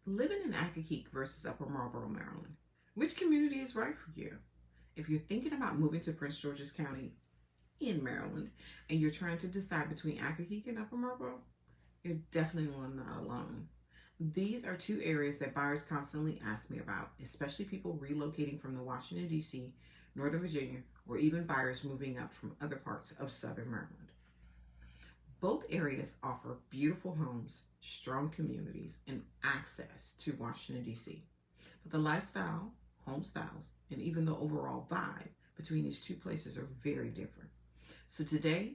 Living in Accokeek versus Upper Marlboro, Maryland. Which community is right for you? If you're thinking about moving to Prince George's County in Maryland and you're trying to decide between Accokeek and Upper Marlboro, you're definitely not alone. These are two areas that buyers constantly ask me about, especially people relocating from the Washington, D.C., Northern Virginia, or even buyers moving up from other parts of Southern Maryland. Both areas offer beautiful homes, strong communities, and access to Washington, D.C. But the lifestyle, home styles, and even the overall vibe between these two places are very different. So today,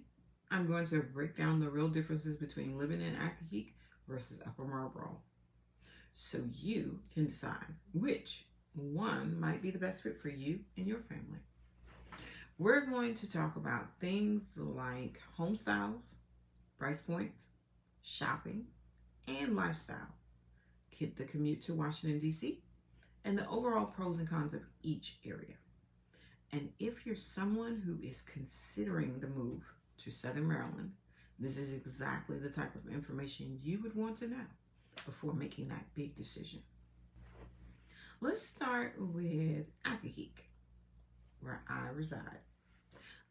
I'm going to break down the real differences between living in Accokeek versus Upper Marlboro, so you can decide which one might be the best fit for you and your family. We're going to talk about things like home styles, price points, shopping, and lifestyle, the commute to Washington, D.C., and the overall pros and cons of each area. And if you're someone who is considering the move to Southern Maryland, this is exactly the type of information you would want to know before making that big decision. Let's start with Accokeek, where I reside.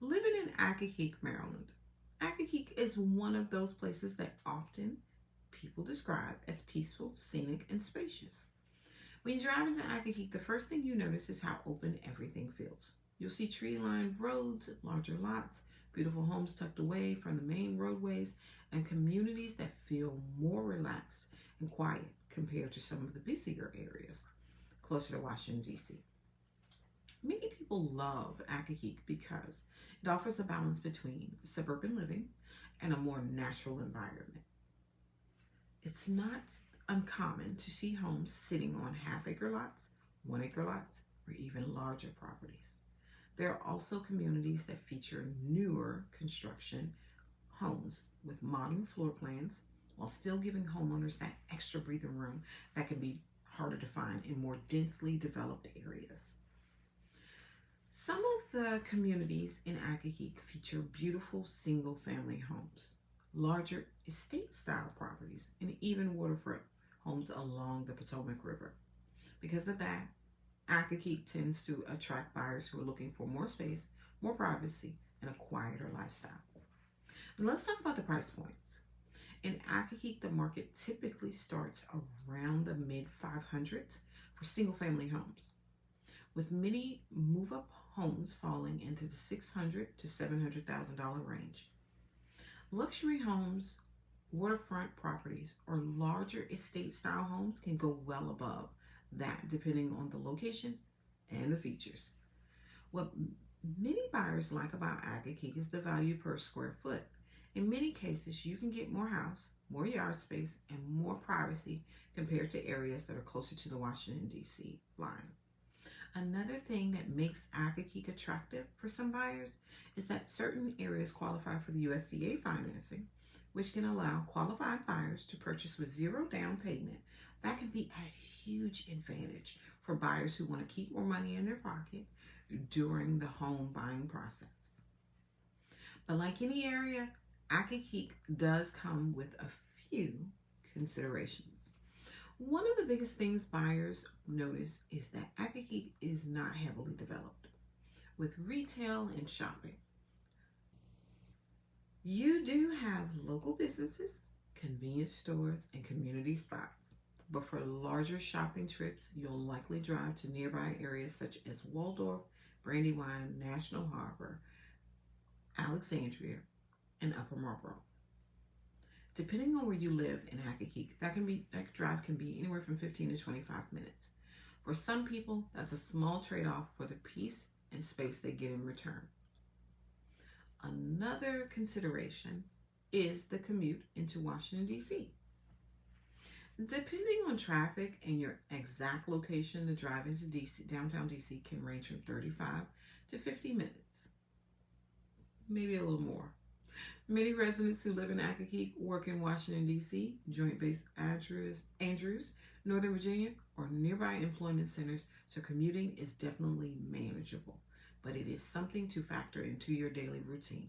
Living in Accokeek, Maryland. Accokeek is one of those places that often people describe as peaceful, scenic, and spacious. When you drive into Accokeek, the first thing you notice is how open everything feels. You'll see tree-lined roads, larger lots, beautiful homes tucked away from the main roadways, and communities that feel more relaxed and quiet compared to some of the busier areas closer to Washington, D.C. Many people love Accokeek because it offers a balance between suburban living and a more natural environment. It's not uncommon to see homes sitting on half-acre lots, 1-acre lots, or even larger properties. There are also communities that feature newer construction homes with modern floor plans while still giving homeowners that extra breathing room that can be harder to find in more densely developed areas. Some of the communities in Accokeek feature beautiful single-family homes, larger estate-style properties, and even waterfront homes along the Potomac River. Because of that, Accokeek tends to attract buyers who are looking for more space, more privacy, and a quieter lifestyle. And let's talk about the price points. In Accokeek, the market typically starts around the mid-500s for single-family homes, with many move-up homes falling into the $600,000 to $700,000 range. Luxury homes, waterfront properties, or larger estate-style homes can go well above that depending on the location and the features. What many buyers like about Accokeek is the value per square foot. In many cases, you can get more house, more yard space, and more privacy compared to areas that are closer to the Washington, D.C. line. Another thing that makes Accokeek attractive for some buyers is that certain areas qualify for the USDA financing, which can allow qualified buyers to purchase with zero down payment. That can be a huge advantage for buyers who want to keep more money in their pocket during the home buying process. But like any area, Accokeek does come with a few considerations. One of the biggest things buyers notice is that Accokeek is not heavily developed with retail and shopping. You do have local businesses, convenience stores, and community spots, but for larger shopping trips, you'll likely drive to nearby areas such as Waldorf, Brandywine, National Harbor, Alexandria, and Upper Marlboro. Depending on where you live in Accokeek, that drive can be anywhere from 15 to 25 minutes. For some people, that's a small trade-off for the peace and space they get in return. Another consideration is the commute into Washington, D.C. Depending on traffic and your exact location, the drive into downtown D.C. can range from 35 to 50 minutes, maybe a little more. Many residents who live in Accokeek work in Washington, D.C., Joint Base Andrews, Northern Virginia, or nearby employment centers, so commuting is definitely manageable, but it is something to factor into your daily routine.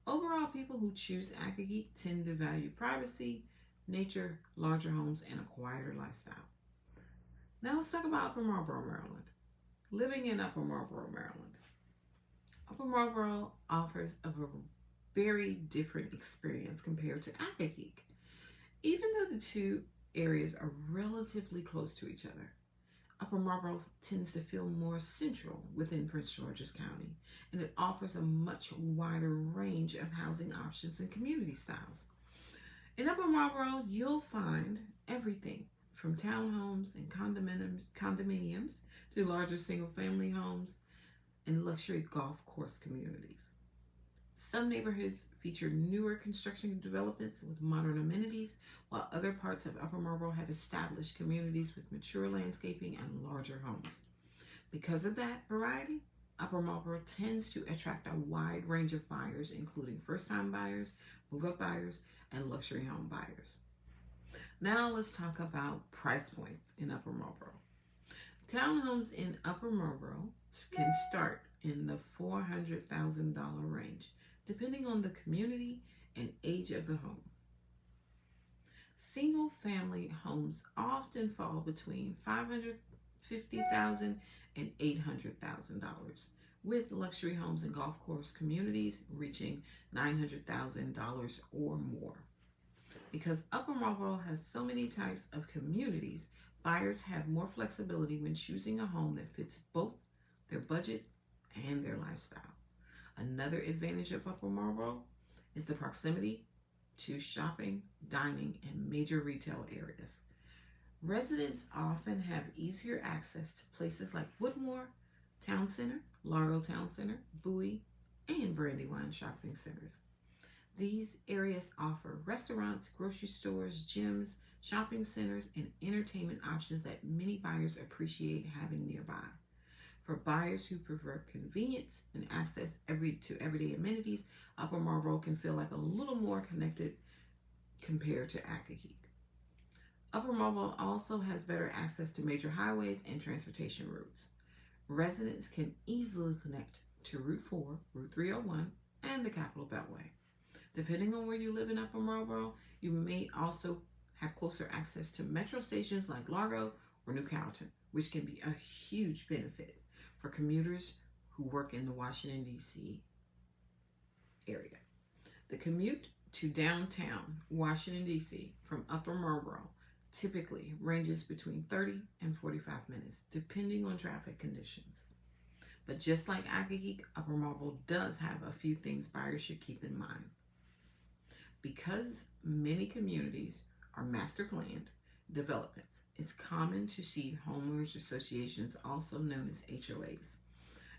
Overall, people who choose Accokeek tend to value privacy, nature, larger homes, and a quieter lifestyle. Now let's talk about Upper Marlboro, Maryland. Living in Upper Marlboro, Maryland. Upper Marlboro offers a very different experience compared to Accokeek. Even though the two areas are relatively close to each other, Upper Marlboro tends to feel more central within Prince George's County, and it offers a much wider range of housing options and community styles. In Upper Marlboro, you'll find everything from townhomes and condominiums to larger single-family homes and luxury golf course communities. Some neighborhoods feature newer construction developments with modern amenities, while other parts of Upper Marlboro have established communities with mature landscaping and larger homes. Because of that variety, Upper Marlboro tends to attract a wide range of buyers, including first-time buyers, move-up buyers, and luxury home buyers. Now let's talk about price points in Upper Marlboro. Townhomes in Upper Marlboro can start in the $400,000 range, depending on the community and age of the home. Single-family homes often fall between $550,000 and $800,000, with luxury homes and golf course communities reaching $900,000 or more. Because Upper Marlboro has so many types of communities, buyers have more flexibility when choosing a home that fits both their budget and their lifestyle. Another advantage of Upper Marlboro is the proximity to shopping, dining, and major retail areas. Residents often have easier access to places like Woodmore Town Center, Largo Town Center, Bowie, and Brandywine shopping centers. These areas offer restaurants, grocery stores, gyms, shopping centers, and entertainment options that many buyers appreciate having nearby. For buyers who prefer convenience and access to everyday amenities, Upper Marlboro can feel like a little more connected compared to Accokeek. Upper Marlboro also has better access to major highways and transportation routes. Residents can easily connect to Route 4, Route 301, and the Capitol Beltway. Depending on where you live in Upper Marlboro, you may also have closer access to metro stations like Largo or New Carrollton, which can be a huge benefit for commuters who work in the Washington, D.C. area. The commute to downtown Washington, D.C. from Upper Marlboro typically ranges between 30 and 45 minutes, depending on traffic conditions. But just like Accokeek, Upper Marlboro does have a few things buyers should keep in mind. Because many communities are master planned developments, it's common to see homeowners associations, also known as HOAs.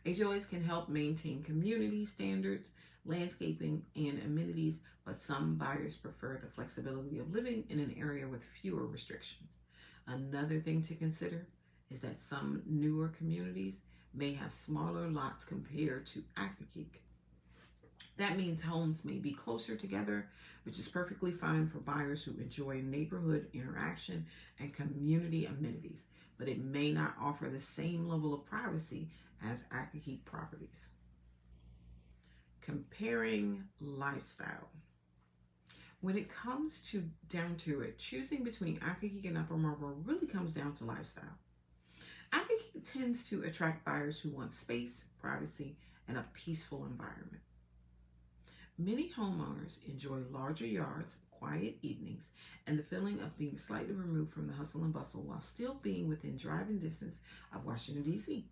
HOAs can help maintain community standards, landscaping, and amenities, but some buyers prefer the flexibility of living in an area with fewer restrictions. Another thing to consider is that some newer communities may have smaller lots compared to Accokeek. That means homes may be closer together, which is perfectly fine for buyers who enjoy neighborhood interaction and community amenities, but it may not offer the same level of privacy as Accokeek properties. Comparing lifestyle. When it comes down to it, choosing between Accokeek and Upper Marlboro really comes down to lifestyle. Accokeek tends to attract buyers who want space, privacy, and a peaceful environment. Many homeowners enjoy larger yards, quiet evenings, and the feeling of being slightly removed from the hustle and bustle while still being within driving distance of Washington, D.C.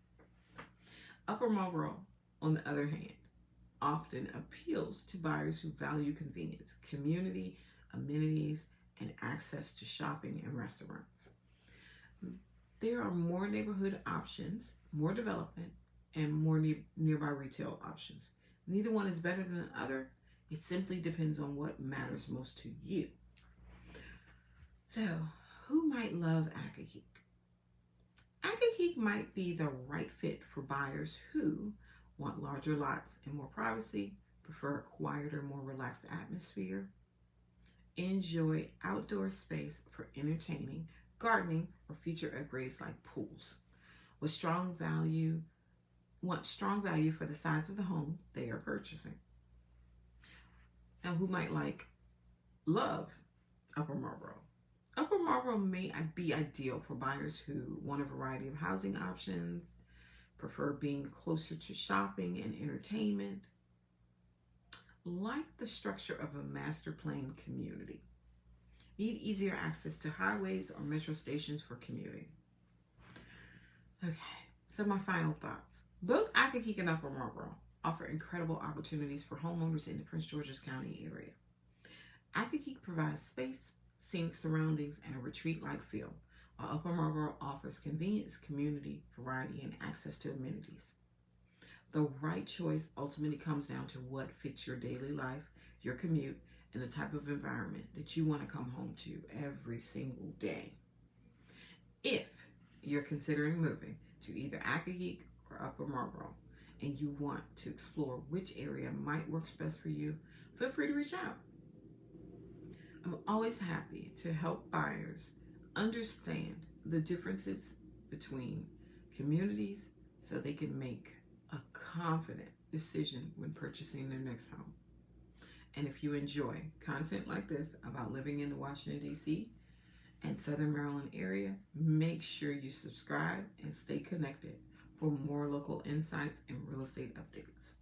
Upper Marlboro, on the other hand, often appeals to buyers who value convenience, community, amenities, and access to shopping and restaurants. There are more neighborhood options, more development, and more nearby retail options. Neither one is better than the other. It simply depends on what matters most to you. So, who might love Accokeek? Accokeek might be the right fit for buyers who want larger lots and more privacy, prefer a quieter, more relaxed atmosphere, enjoy outdoor space for entertaining, gardening, or future upgrades like pools, want strong value for the size of the home they are purchasing. And who might love Upper Marlboro. Upper Marlboro may be ideal for buyers who want a variety of housing options, prefer being closer to shopping and entertainment, like the structure of a master plan community, need easier access to highways or metro stations for commuting. Okay, so my final thoughts. Both Accokeek and Upper Marlboro offer incredible opportunities for homeowners in the Prince George's County area. Accokeek provides space, scenic surroundings, and a retreat-like feel, while Upper Marlboro offers convenience, community, variety, and access to amenities. The right choice ultimately comes down to what fits your daily life, your commute, and the type of environment that you want to come home to every single day. If you're considering moving to either Accokeek or Upper Marlboro, and you want to explore which area might work best for you, feel free to reach out. I'm always happy to help buyers understand the differences between communities so they can make a confident decision when purchasing their next home. And if you enjoy content like this about living in the Washington, D.C. and Southern Maryland area, make sure you subscribe and stay connected for more local insights and real estate updates.